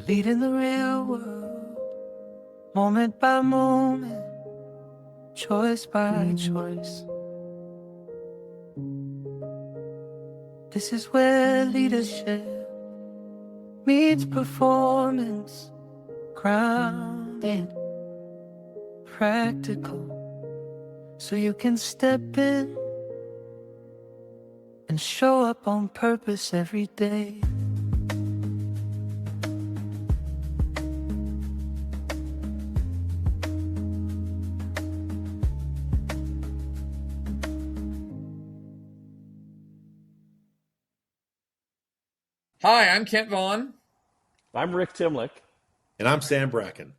leading the real world, moment by moment, choice by choice. This is where leadership meets performance, grounded, practical, so you can step in and show up on purpose every day. Hi, I'm Kent Vaughn. I'm Rick Timlick. And I'm Sam Bracken.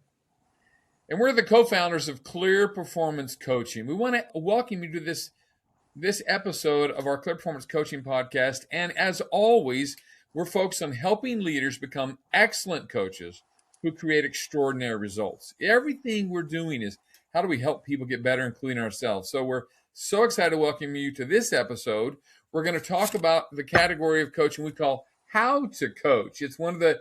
And we're the co-founders of Clear Performance Coaching. We want to welcome you to this episode of our Clear Performance Coaching podcast. And as always, we're focused on helping leaders become excellent coaches who create extraordinary results. Everything we're doing is how do we help people get better, including ourselves. So we're so excited to welcome you to this episode. We're going to talk about the category of coaching we call how to coach. It's one of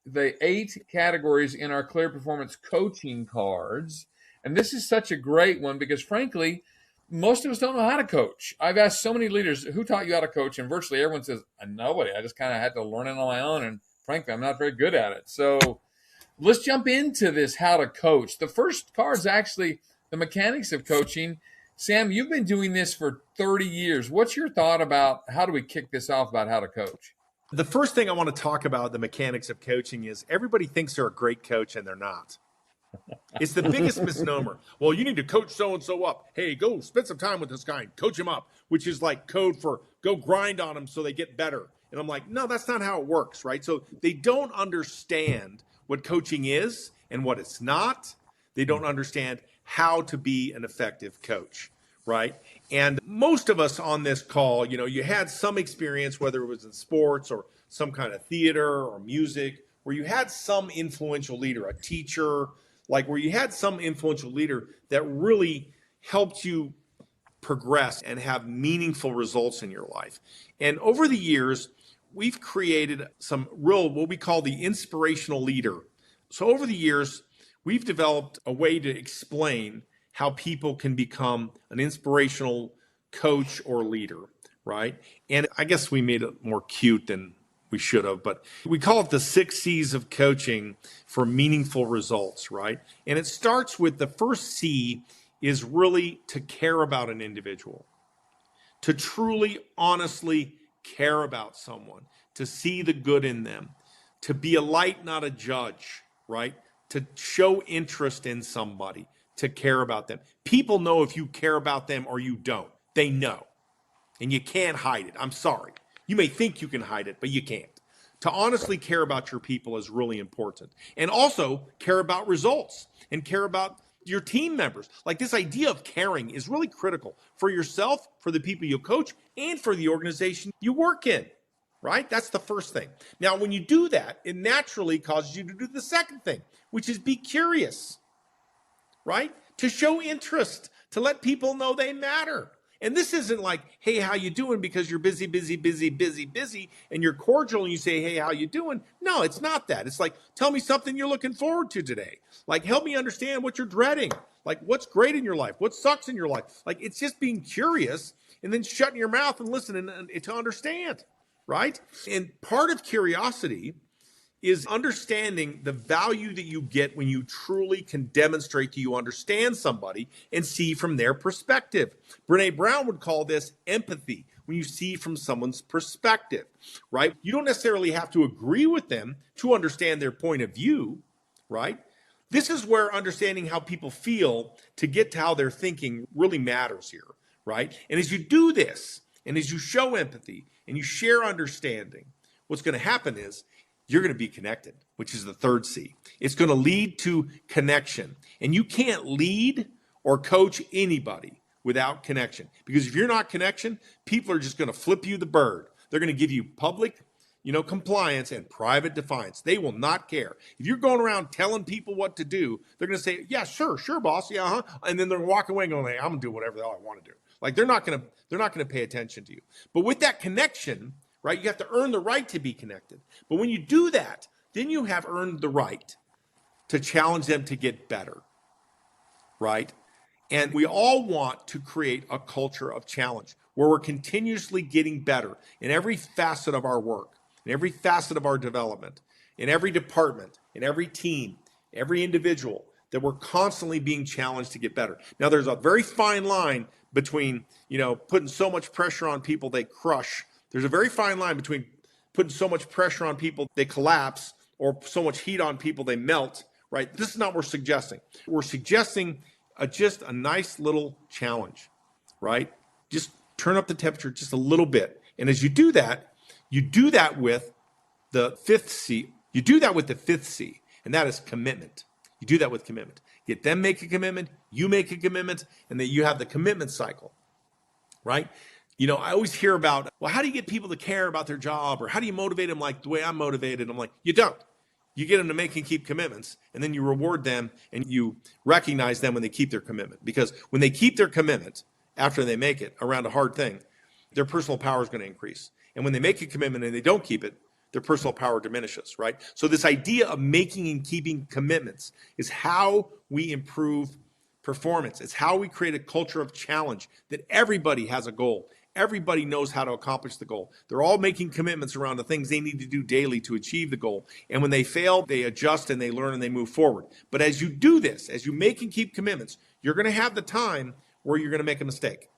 the 8 categories in our Clear Performance coaching cards. And this is such a great one because, frankly, most of us don't know how to coach. I've asked so many leaders, who taught you how to coach? And virtually everyone says, nobody. I just kind of had to learn it on my own. And frankly, I'm not very good at it. So let's jump into this how to coach. The first card is actually the mechanics of coaching. Sam, you've been doing this for 30 years. What's your thought about how do we kick this off about how to coach? The first thing I want to talk about the mechanics of coaching is everybody thinks they're a great coach and they're not. It's the biggest misnomer. Well, you need to coach so-and-so up. Hey, go spend some time with this guy and coach him up, which is like code for go grind on them so they get better. And I'm like, no, that's not how it works, right? So they don't understand what coaching is and what it's not. They don't understand how to be an effective coach, right? And most of us on this call, you had some experience, whether it was in sports or some kind of theater or music, where you had some influential leader, a teacher, like where you had some influential leader that really helped you progress and have meaningful results in your life. And over the years, we've created some real, what we call the inspirational leader. So over the years, we've developed a way to explain how people can become an inspirational coach or leader, right? And I guess we made it more cute than we should have, but we call it the 6 C's of coaching for meaningful results, right? And it starts with the first C is really to care about an individual, to truly, honestly care about someone, to see the good in them, to be a light, not a judge, right? To show interest in somebody, to care about them. People know if you care about them or you don't. They know. And you can't hide it. I'm sorry. You may think you can hide it, but you can't. To honestly care about your people is really important. And also care about results and care about your team members. Like this idea of caring is really critical for yourself, for the people you coach, and for the organization you work in, right? That's the first thing. Now, when you do that, it naturally causes you to do the second thing, which is be curious, right? To show interest, to let people know they matter. And this isn't like, hey, how you doing? Because you're busy, and you're cordial and you say, hey, how you doing? No, it's not that. It's like, tell me something you're looking forward to today. Like, help me understand what you're dreading. Like, what's great in your life? What sucks in your life? Like, it's just being curious and then shutting your mouth and listening to understand, right? And part of curiosity is understanding the value that you get when you truly can demonstrate that you understand somebody and see from their perspective. Brene Brown would call this empathy, when you see from someone's perspective, right? You don't necessarily have to agree with them to understand their point of view, right? This is where understanding how people feel to get to how they're thinking really matters here, right? And as you do this, and as you show empathy and you share understanding, what's going to happen is you're going to be connected, which is the third C. It's going to lead to connection. And you can't lead or coach anybody without connection. Because if you're not connection, people are just going to flip you the bird. They're going to give you public, compliance and private defiance. They will not care. If you're going around telling people what to do, they're going to say, yeah, sure, boss. Yeah, huh? And then they're going to walk away going, hey, I'm going to do whatever the hell I want to do. Like they're not going to pay attention to you. But with that connection, right, you have to earn the right to be connected. But when you do that, then you have earned the right to challenge them to get better, right? And we all want to create a culture of challenge where we're continuously getting better in every facet of our work, in every facet of our development, in every department, in every team, every individual, that we're constantly being challenged to get better. Now, there's a very fine line between, putting so much pressure on people they crush. There's a very fine line between putting so much pressure on people they collapse, or so much heat on people they melt, right? This is not what we're suggesting. We're suggesting just a nice little challenge, right? Just turn up the temperature just a little bit. And as you do that with the fifth C. You do that with the fifth C, and that is commitment. You do that with commitment. Get them make a commitment, you make a commitment, and then you have the commitment cycle, right? I always hear about, well, how do you get people to care about their job, or how do you motivate them like the way I'm motivated? I'm like, you don't. You get them to make and keep commitments, and then you reward them and you recognize them when they keep their commitment. Because when they keep their commitment after they make it around a hard thing, their personal power is going to increase. And when they make a commitment and they don't keep it, their personal power diminishes, right? So this idea of making and keeping commitments is how we improve performance. It's how we create a culture of challenge, that everybody has a goal. Everybody knows how to accomplish the goal. They're all making commitments around the things they need to do daily to achieve the goal. And when they fail, they adjust and they learn and they move forward. But as you do this, as you make and keep commitments, you're going to have the time where you're going to make a mistake.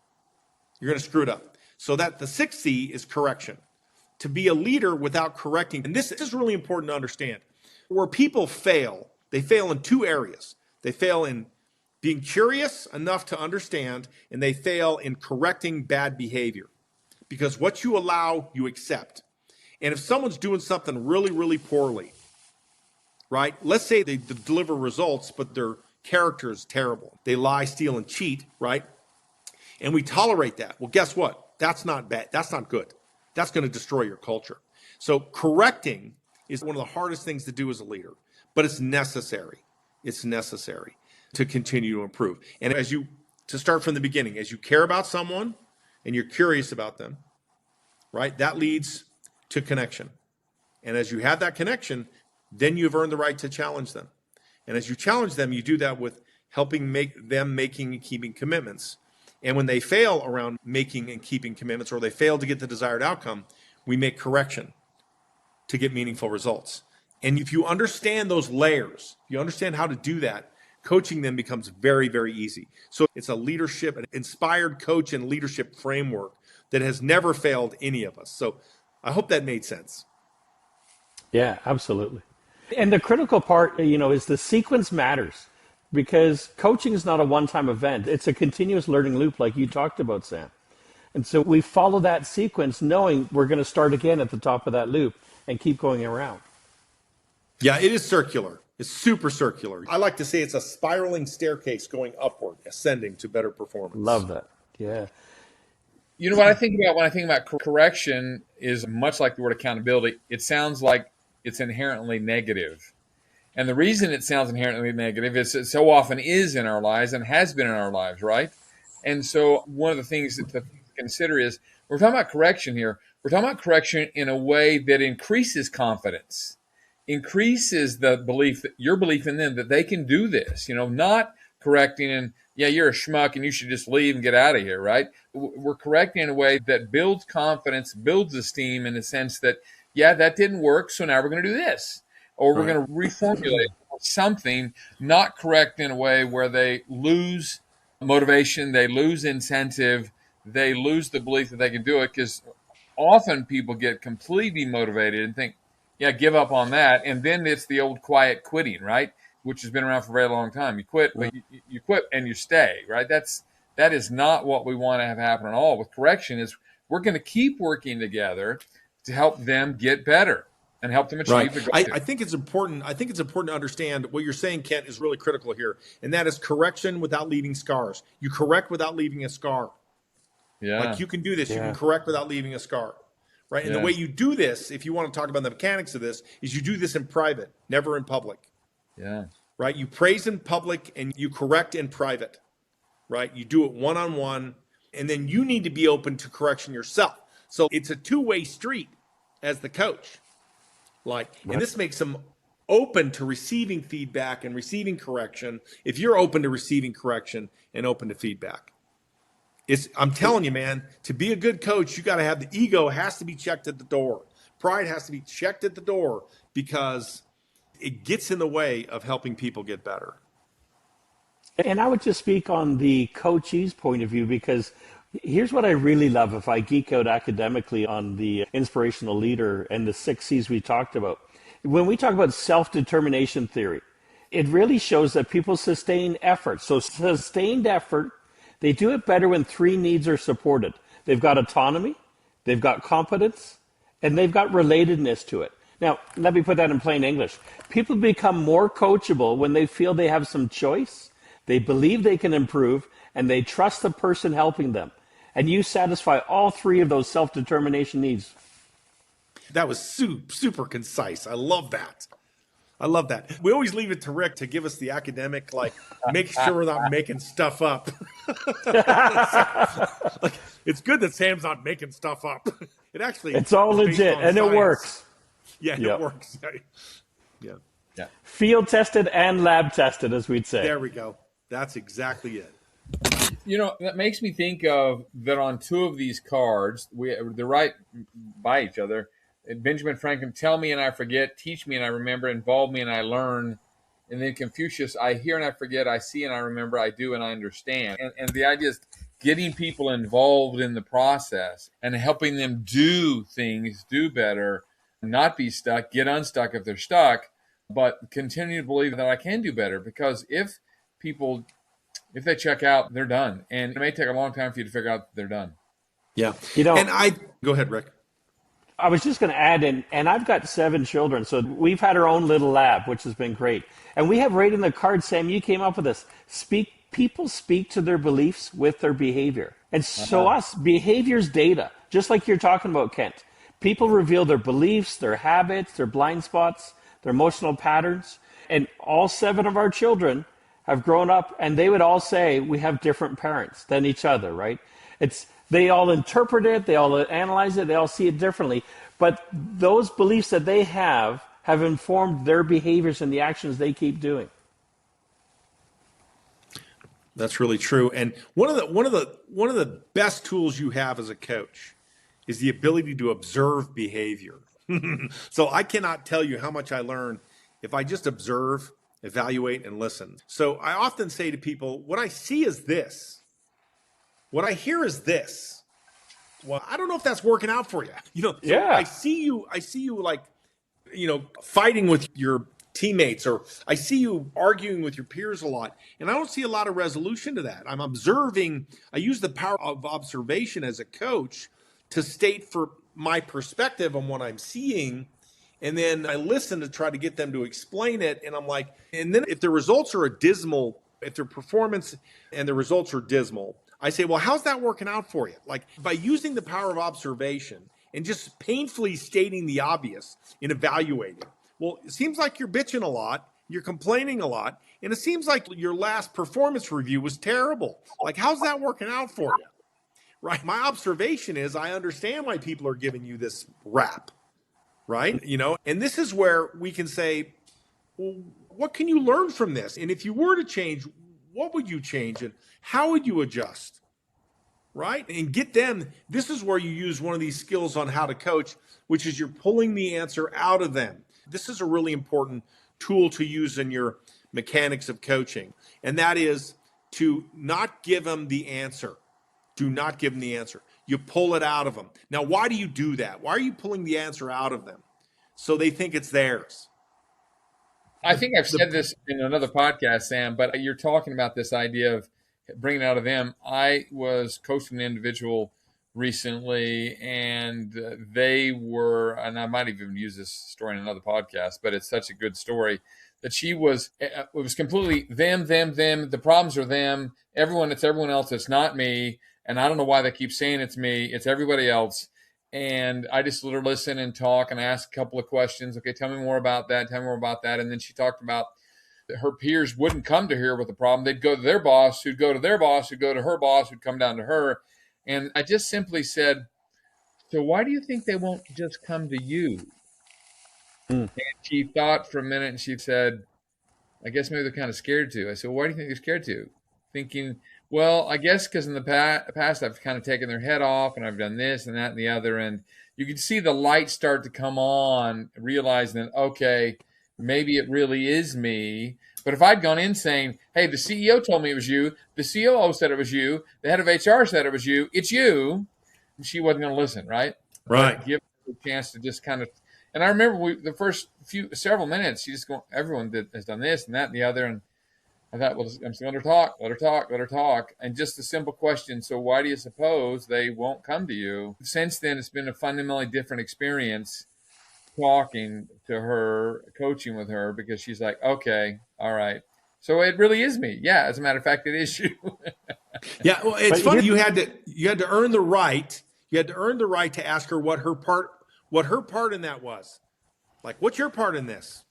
You're going to screw it up. So that the sixth C is correction. To be a leader without correcting. And this is really important to understand. Where people fail, they fail in two areas. They fail in being curious enough to understand, and they fail in correcting bad behavior. Because what you allow, you accept. And if someone's doing something really, really poorly, right? Let's say they deliver results, but their character is terrible. They lie, steal, and cheat, right? And we tolerate that. Well, guess what? That's not bad. That's not good. That's going to destroy your culture. So correcting is one of the hardest things to do as a leader, but it's necessary. It's necessary to continue to improve. And to start from the beginning, as you care about someone and you're curious about them, right, that leads to connection. And as you have that connection, then you've earned the right to challenge them. And as you challenge them, you do that with helping making and keeping commitments. And when they fail around making and keeping commitments, or they fail to get the desired outcome, we make correction to get meaningful results. And if you understand those layers, you understand how to do that, coaching them becomes very, very easy. So it's a leadership, an inspired coach and leadership framework that has never failed any of us. So I hope that made sense. Yeah, absolutely. And the critical part, is the sequence matters, because coaching is not a one-time event. It's a continuous learning loop like you talked about, Sam. And so we follow that sequence knowing we're going to start again at the top of that loop and keep going around. Yeah, it is circular. It's super circular. I like to say it's a spiraling staircase going upward, ascending to better performance. Love that. Yeah. What I think about when I think about correction is much like the word accountability. It sounds like it's inherently negative. And the reason it sounds inherently negative is it so often is in our lives and has been in our lives, right? And so one of the things to consider is we're talking about correction here. We're talking about correction in a way that increases confidence, increases the belief, your belief in them that they can do this, not correcting and, yeah, you're a schmuck and you should just leave and get out of here, right? We're correcting in a way that builds confidence, builds esteem in the sense that, yeah, that didn't work, so now we're going to do this. Or we're going to reformulate something, not correct in a way where they lose motivation, they lose incentive, they lose the belief that they can do it, because often people get completely demotivated and think, yeah, give up on that. And then it's the old quiet quitting, right? Which has been around for a very long time. You quit, but you quit and you stay, right? That is not what we want to have happen at all. With correction is we're going to keep working together to help them get better and help them achieve the goal. I think it's important. I think it's important to understand what you're saying, Kent, is really critical here, and that is correction without leaving scars. You correct without leaving a scar. Yeah, like you can do this. Yeah. You can correct without leaving a scar, right? And the way you do this, if you want to talk about the mechanics of this, is you do this in private, never in public. Yeah, right. You praise in public and you correct in private, right? You do it one-on-one, and then you need to be open to correction yourself. So it's a two-way street as the coach. And this makes them open to receiving feedback and receiving correction. If you're open to receiving correction and open to feedback, I'm telling you, man, to be a good coach, you got to have the ego has to be checked at the door. Pride has to be checked at the door because it gets in the way of helping people get better. And I would just speak on the coachee's point of view, because here's what I really love if I geek out academically on the inspirational leader and the 6 C's we talked about. When we talk about self-determination theory, it really shows that people sustain effort. So sustained effort, they do it better when 3 needs are supported. They've got autonomy, they've got competence, and they've got relatedness to it. Now, let me put that in plain English. People become more coachable when they feel they have some choice, they believe they can improve, and they trust the person helping them. And you satisfy all 3 of those self-determination needs. That was super concise. I love that. We always leave it to Rick to give us the academic, make sure we're not making stuff up. It's good that Sam's not making stuff up. It's all legit, and it works. Yeah, Yep. It works. Yeah. Field tested and lab tested, as we'd say. There we go. That's exactly it. That makes me think of that on 2 of these cards, they're right by each other. Benjamin Franklin, tell me and I forget, teach me and I remember, involve me and I learn. And then Confucius, I hear and I forget, I see and I remember, I do and I understand. And the idea is getting people involved in the process and helping them do things, do better, not be stuck, get unstuck if they're stuck, but continue to believe that I can do better. Because if they check out, they're done. And it may take a long time for you to figure out that they're done. Yeah. Go ahead, Rick. I was just going to add in, and I've got 7 children, so we've had our own little lab, which has been great. And we have right in the card, Sam, you came up with this. People speak to their beliefs with their behavior. And so behavior's data, just like you're talking about, Kent. People reveal their beliefs, their habits, their blind spots, their emotional patterns. And all 7 of our children have grown up, and they would all say we have different parents than each other, right? They all interpret it, they all analyze it, they all see it differently. But those beliefs that they have informed their behaviors and the actions they keep doing. That's really true. And one of the best tools you have as a coach is the ability to observe behavior. So I cannot tell you how much I learn if I just observe, evaluate, and listen. So I often say to people, what I see is this. What I hear is this. Well, I don't know if that's working out for you. I see you fighting with your teammates, or I see you arguing with your peers a lot, and I don't see a lot of resolution to that. I'm observing. I use the power of observation as a coach to state for my perspective on what I'm seeing, and then I listen to try to get them to explain it, and I'm like, and then if the results are dismal, if their performance and the results are dismal, I say, well, how's that working out for you? By using the power of observation and just painfully stating the obvious in evaluating. Well, it seems like you're bitching a lot, you're complaining a lot, and it seems like your last performance review was terrible. How's that working out for you? Right? My observation is I understand why people are giving you this rap, right? And this is where we can say, well, what can you learn from this? And if you were to change, what would you change and how would you adjust? Right? And get them. This is where you use one of these skills on how to coach, which is you're pulling the answer out of them. This is a really important tool to use in your mechanics of coaching. And that is to not give them the answer. Do not give them the answer. You pull it out of them. Now, why do you do that? Why are you pulling the answer out of them? So they think it's theirs. I think I've said this in another podcast, Sam, but you're talking about this idea of bringing it out of them. I was coaching an individual recently, and they were, and I might even use this story in another podcast, but it's such a good story, that it was completely them, the problems are them, it's everyone else, it's not me, and I don't know why they keep saying it's me, it's everybody else. And I just let her listen and talk and ask a couple of questions. Okay, tell me more about that. And then she talked about that her peers wouldn't come to her with a problem. They'd go to their boss, who'd go to their boss, who'd go to her boss, who'd come down to her. And I just simply said, so why do you think they won't just come to you? Mm. And she thought for a minute and she said, I guess maybe they're kind of scared to. I said, well, why do you think they're scared to? Thinking, well, I guess because in the past I've kind of taken their head off and I've done this and that and the other. And you can see the light start to come on, realizing that, okay, maybe it really is me. But if I'd gone in saying, hey, the CEO told me it was you, the COO said it was you, the head of HR said it was you, it's you, she wasn't going to listen, right? Right. But give her a chance to just kind of. And I remember the first several minutes, she just go, everyone has done this and that and the other, and I thought, well, I'm just let her talk, let her talk, let her talk, and just a simple question. So why do you suppose they won't come to you? Since then, it's been a fundamentally different experience talking to her, coaching with her, because she's like, okay, all right. So it really is me. Yeah, as a matter of fact, it is you. Yeah, well, it's But funny. here- You had to earn the right. You had to earn the right to ask her what her part in that was. Like, what's your part in this?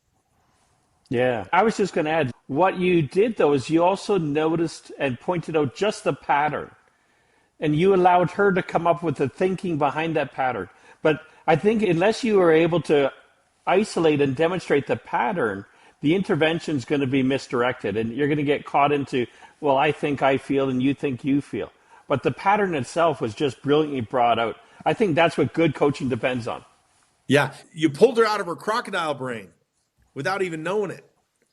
Yeah, I was just going to add, what you did though is you also noticed and pointed out just the pattern, and you allowed her to come up with the thinking behind that pattern. But I think unless you are able to isolate and demonstrate the pattern, the intervention is going to be misdirected, and you're going to get caught into, well, I think I feel, and you think you feel. But the pattern itself was just brilliantly brought out. I think that's what good coaching depends on. Yeah, you pulled her out of her crocodile brain without even knowing it,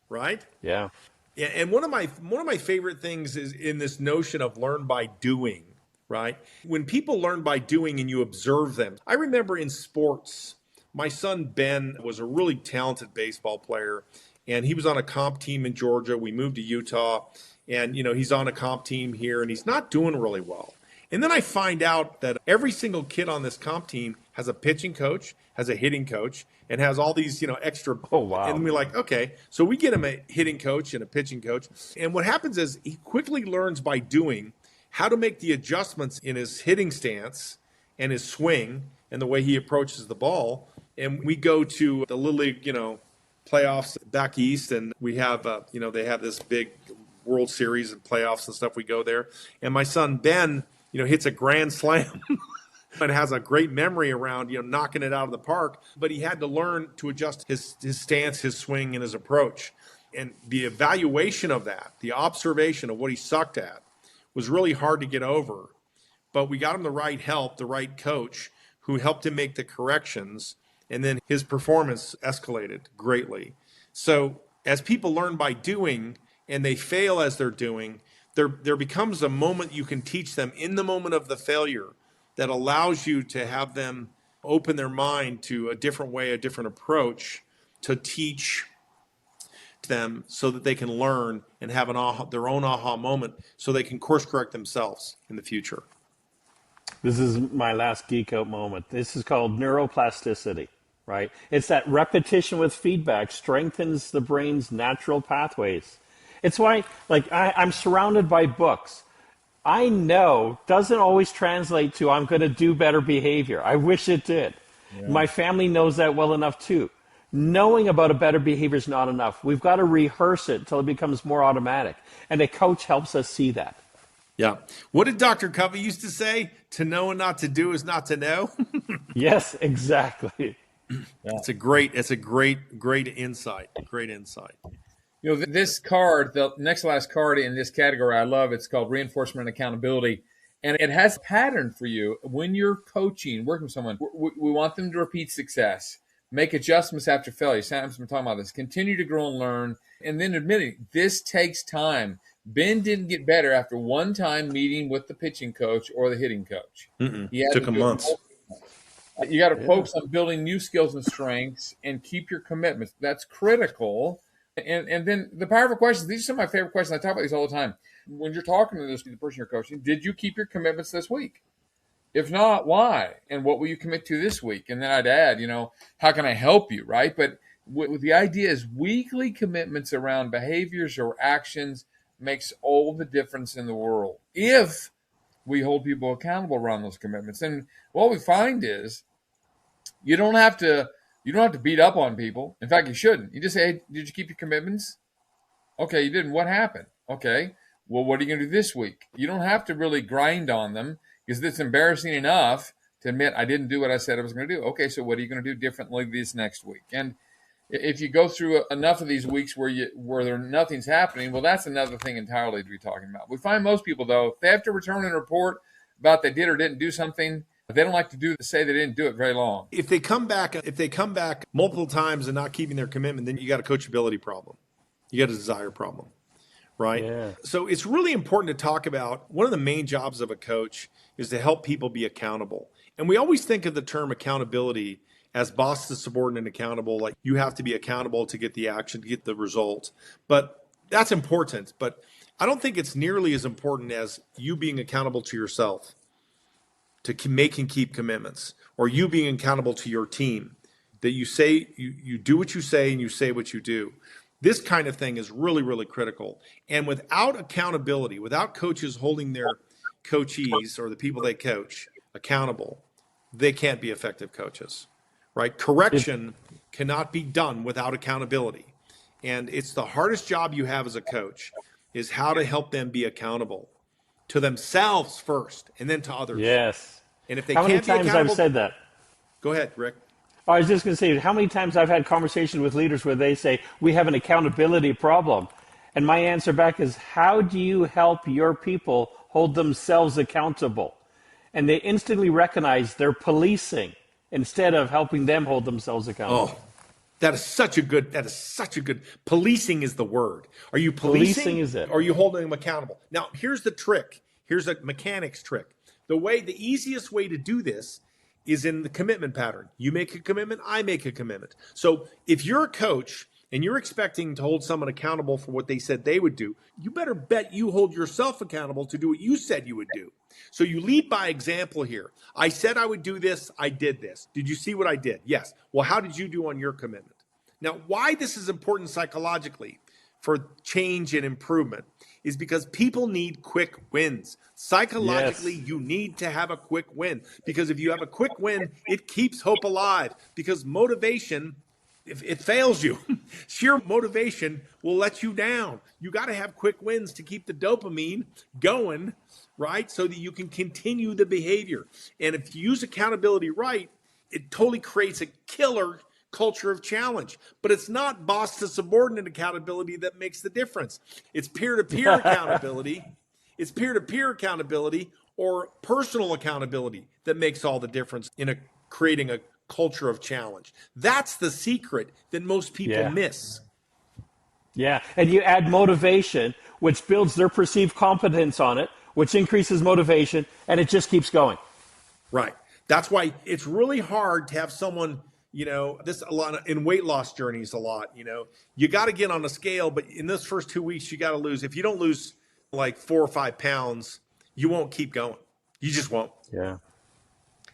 right? Yeah. Yeah, and one of my favorite things is in this notion of learn by doing, right? When people learn by doing and you observe them. I remember in sports, my son Ben was a really talented baseball player, and he was on a comp team in Georgia. We moved to Utah, and he's on a comp team here, and he's not doing really well. And then I find out that every single kid on this comp team has a pitching coach, has a hitting coach, and has all these, extra. Oh, wow. And we're like, okay, so we get him a hitting coach and a pitching coach. And what happens is he quickly learns by doing how to make the adjustments in his hitting stance and his swing and the way he approaches the ball. And we go to the Little League, playoffs back east, and we have, they have this big World Series and playoffs and stuff. We go there, and my son Ben, hits a grand slam and has a great memory around, knocking it out of the park. But he had to learn to adjust his stance, his swing, and his approach. And the evaluation of that, the observation of what he sucked at, was really hard to get over. But we got him the right help, the right coach, who helped him make the corrections. And then his performance escalated greatly. So as people learn by doing and they fail as they're doing, there becomes a moment you can teach them in the moment of the failure that allows you to have them open their mind to a different way, a different approach to teach them so that they can learn and have their own aha moment so they can course correct themselves in the future. This is my last geek out moment. This is called neuroplasticity, right? It's that repetition with feedback strengthens the brain's natural pathways. It's why, I'm surrounded by books. I know doesn't always translate to I'm going to do better behavior. I wish it did. Yeah. My family knows that well enough too. Knowing about a better behavior is not enough. We've got to rehearse it until it becomes more automatic. And a coach helps us see that. Yeah. What did Dr. Covey used to say? To know and not to do is not to know. Yes, exactly. Yeah. It's a great insight. Great insight. This card, the next last card in this category, I love. It's called reinforcement and accountability. And it has a pattern for you when you're coaching, working with someone. We want them to repeat success, make adjustments after failure. Sam's been talking about this. Continue to grow and learn. And then admitting this takes time. Ben didn't get better after one time meeting with the pitching coach or the hitting coach. It took him months. You got to focus on building new skills and strengths and keep your commitments. That's critical. And then the powerful questions. These are some of my favorite questions. I talk about these all the time. When you're talking to the person you're coaching, did you keep your commitments this week? If not, why? And what will you commit to this week? And then I'd add, how can I help you, right? But with the idea is weekly commitments around behaviors or actions makes all the difference in the world if we hold people accountable around those commitments. And what we find is you don't have to beat up on people. In fact, you shouldn't. You just say, hey, did you keep your commitments? Okay, you didn't. What happened? Okay, well, what are you going to do this week? You don't have to really grind on them because it's embarrassing enough to admit I didn't do what I said I was going to do. Okay, so what are you going to do differently this next week? And If you go through enough of these weeks where nothing's happening, well, that's another thing entirely to be talking about. We find most people, though, if they have to return a report about they did or didn't do something, they don't like to say they didn't do it very long. If they come back multiple times and not keeping their commitment, then you got a coachability problem. You got a desire problem, right? Yeah. So it's really important to talk about one of the main jobs of a coach is to help people be accountable. And we always think of the term accountability as boss to subordinate accountable, like you have to be accountable to get the action, to get the result. But that's important. But I don't think it's nearly as important as you being accountable to yourself to make and keep commitments, or you being accountable to your team, that you say, you do what you say and you say what you do. This kind of thing is really, really critical. And without accountability, without coaches holding their coachees or the people they coach accountable, they can't be effective coaches. Right? Correction cannot be done without accountability. And it's the hardest job you have as a coach is how to help them be accountable to themselves first and then to others. Yes. And if they How many can't be times accountable, I've said that? Go ahead, Rick. I was just going to say, how many times I've had conversations with leaders where they say, we have an accountability problem. And my answer back is, how do you help your people hold themselves accountable? And they instantly recognize they're policing instead of helping them hold themselves accountable. Oh, that is such a good, policing is the word. Are you policing? Policing is it. Or are you holding them accountable? Now, here's the trick. Here's a mechanics trick. The easiest way to do this is in the commitment pattern. You make a commitment, I make a commitment. So if you're a coach and you're expecting to hold someone accountable for what they said they would do, you better bet you hold yourself accountable to do what you said you would do. So you lead by example here. I said I would do this. I did this. Did you see what I did? Yes. Well, how did you do on your commitment? Now, why this is important psychologically for change and improvement is because people need quick wins. Psychologically, Yes. you need to have a quick win, because if you have a quick win, it keeps hope alive, because motivation, if it fails you, sheer motivation will let you down. You got to have quick wins to keep the dopamine going, right? So that you can continue the behavior. And if you use accountability right, it totally creates a killer culture of challenge. But it's not boss to subordinate accountability that makes the difference. It's peer-to-peer accountability. It's peer-to-peer accountability or personal accountability that makes all the difference in creating a culture of challenge. That's the secret that most people miss. Yeah, and you add motivation, which builds their perceived competence on it, which increases motivation, and it just keeps going. Right. That's why it's really hard to have someone, this a lot in weight loss journeys a lot, you got to get on a scale, but in those first 2 weeks, you got to lose. If you don't lose like 4 or 5 pounds, you won't keep going. You just won't. Yeah.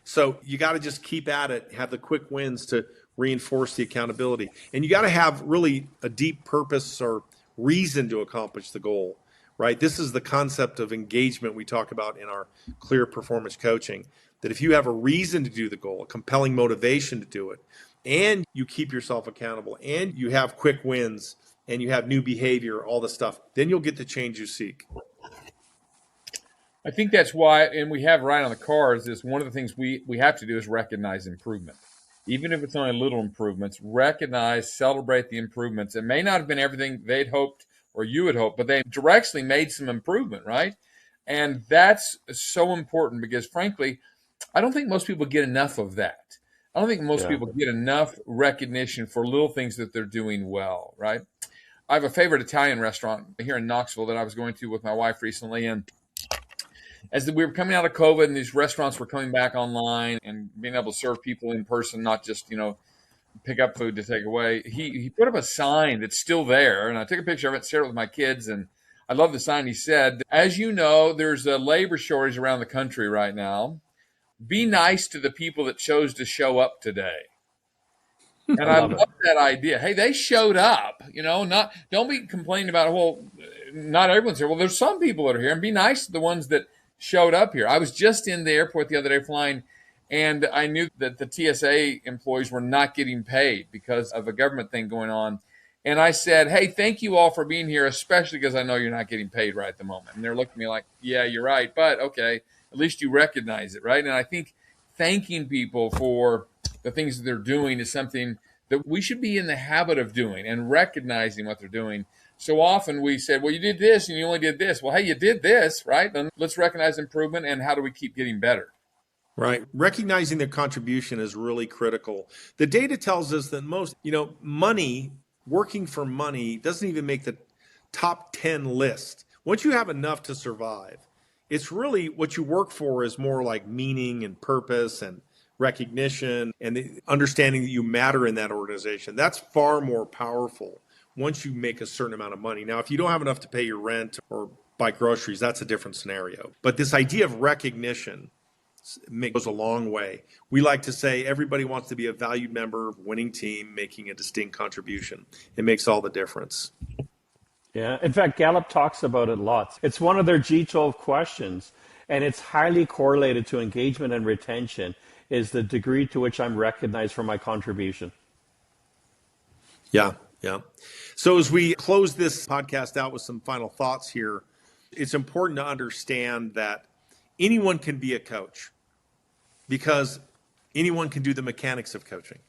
So you got to just keep at it, have the quick wins to reinforce the accountability. And you got to have really a deep purpose or reason to accomplish the goal, right? This is the concept of engagement we talk about in our clear performance coaching, that if you have a reason to do the goal, a compelling motivation to do it, and you keep yourself accountable, and you have quick wins, and you have new behavior, all the stuff, then you'll get the change you seek. I think that's why, and we have right on the cards, is one of the things we have to do is recognize improvement. Even if it's only little improvements, recognize, celebrate the improvements. It may not have been everything they'd hoped or you had hoped, but they directly made some improvement, right? And that's so important because, frankly, I don't think most people get enough of that. I don't think most people get enough recognition for little things that they're doing well, right? I have a favorite Italian restaurant here in Knoxville that I was going to with my wife recently, and as we were coming out of COVID and these restaurants were coming back online and being able to serve people in person, not just, pick up food to take away, he put up a sign that's still there. And I took a picture of it, shared it with my kids. And I love the sign. He said, as you know, there's a labor shortage around the country right now. Be nice to the people that chose to show up today. And I love that idea. Hey, they showed up, don't be complaining about, well, not everyone's here. Well, there's some people that are here, and be nice to the ones that showed up here. I was just in the airport the other day flying, and I knew that the TSA employees were not getting paid because of a government thing going on. And I said, hey, thank you all for being here, especially because I know you're not getting paid right at the moment. And they're looking at me like, yeah, you're right. But okay, at least you recognize it, right? And I think thanking people for the things that they're doing is something that we should be in the habit of doing and recognizing what they're doing. So often we said, well, you did this and you only did this. Well, hey, you did this, right? Then let's recognize improvement and how do we keep getting better? Right. Recognizing their contribution is really critical. The data tells us that most, money, working for money doesn't even make the top 10 list. Once you have enough to survive, it's really what you work for is more like meaning and purpose and recognition and the understanding that you matter in that organization. That's far more powerful once you make a certain amount of money. Now, if you don't have enough to pay your rent or buy groceries, that's a different scenario. But this idea of recognition goes a long way. We like to say everybody wants to be a valued member of a winning team making a distinct contribution. It makes all the difference. Yeah. In fact, Gallup talks about it lots. It's one of their G12 questions, and it's highly correlated to engagement and retention, is the degree to which I'm recognized for my contribution. Yeah. So as we close this podcast out with some final thoughts here, it's important to understand that anyone can be a coach because anyone can do the mechanics of coaching.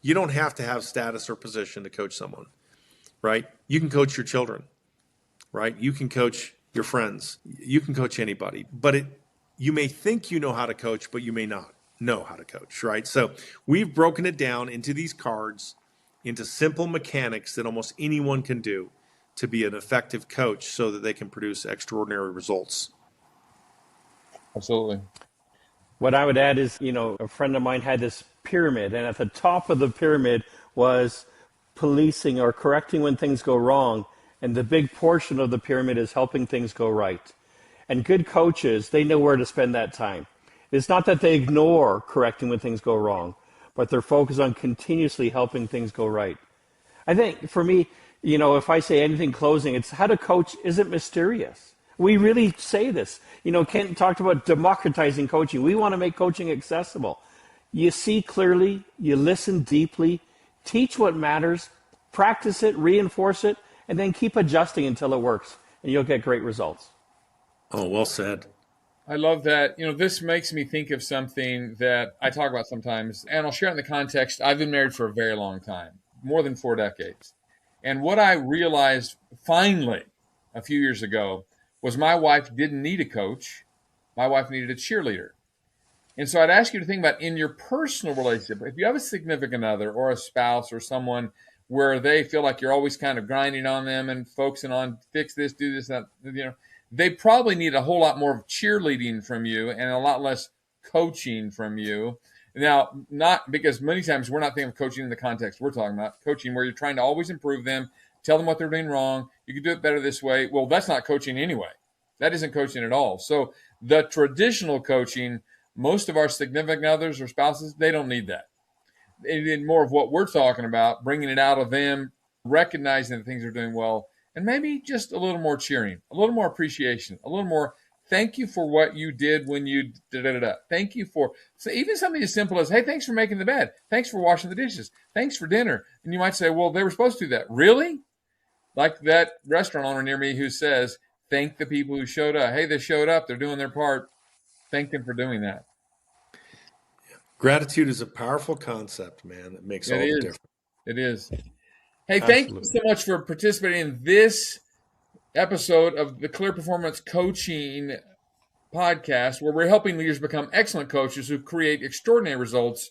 You don't have to have status or position to coach someone, right? You can coach your children, right? You can coach your friends. You can coach anybody, but you may think you know how to coach, but you may not know how to coach, right? So we've broken it down into these cards, into simple mechanics that almost anyone can do to be an effective coach so that they can produce extraordinary results. Absolutely. What I would add is, a friend of mine had this pyramid, and at the top of the pyramid was policing or correcting when things go wrong, and the big portion of the pyramid is helping things go right. And good coaches, they know where to spend that time. It's not that they ignore correcting when things go wrong, but they're focused on continuously helping things go right. I think for me, if I say anything closing, it's how to coach isn't mysterious. We really say this. Kent talked about democratizing coaching. We want to make coaching accessible. You see clearly, you listen deeply, teach what matters, practice it, reinforce it, and then keep adjusting until it works, and you'll get great results. Oh, well said. I love that. This makes me think of something that I talk about sometimes, and I'll share it in the context. I've been married for a very long time, more than 4 decades. And what I realized finally a few years ago was my wife didn't need a coach. My wife needed a cheerleader. And so I'd ask you to think about in your personal relationship, if you have a significant other or a spouse or someone where they feel like you're always kind of grinding on them and focusing on fix this, do this, that, they probably need a whole lot more of cheerleading from you and a lot less coaching from you. Now, not because many times we're not thinking of coaching in the context we're talking about, coaching where you're trying to always improve them, tell them what they're doing wrong. You can do it better this way. Well, that's not coaching anyway. That isn't coaching at all. So the traditional coaching, most of our significant others or spouses, they don't need that. They need more of what we're talking about, bringing it out of them, recognizing that things are doing well, and maybe just a little more cheering, a little more appreciation, a little more thank you for what you did when you da-da-da-da. Thank you for, so even something as simple as, hey, thanks for making the bed. Thanks for washing the dishes. Thanks for dinner. And you might say, well, they were supposed to do that. Really? Like that restaurant owner near me who says, thank the people who showed up. Hey, they showed up. They're doing their part. Thank them for doing that. Gratitude is a powerful concept, man. It makes all the difference. It is. Hey, thank you so much for participating in this episode of the Clear Performance Coaching podcast, where we're helping leaders become excellent coaches who create extraordinary results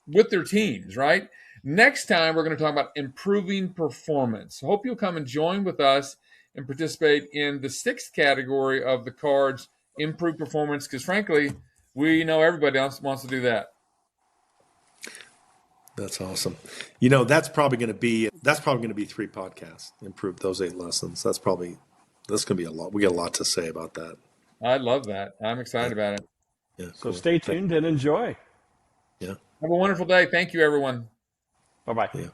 with their teams, right? Next time, we're going to talk about improving performance. I hope you'll come and join with us and participate in the 6th category of the cards, improve performance, because frankly, we know everybody else wants to do that. That's awesome. That's probably going to be 3 podcasts. Improve those 8 lessons. That's going to be a lot. We got a lot to say about that. I love that. I'm excited about it. Yeah. So stay tuned and enjoy. Yeah. Have a wonderful day. Thank you, everyone. Bye-bye. Yeah.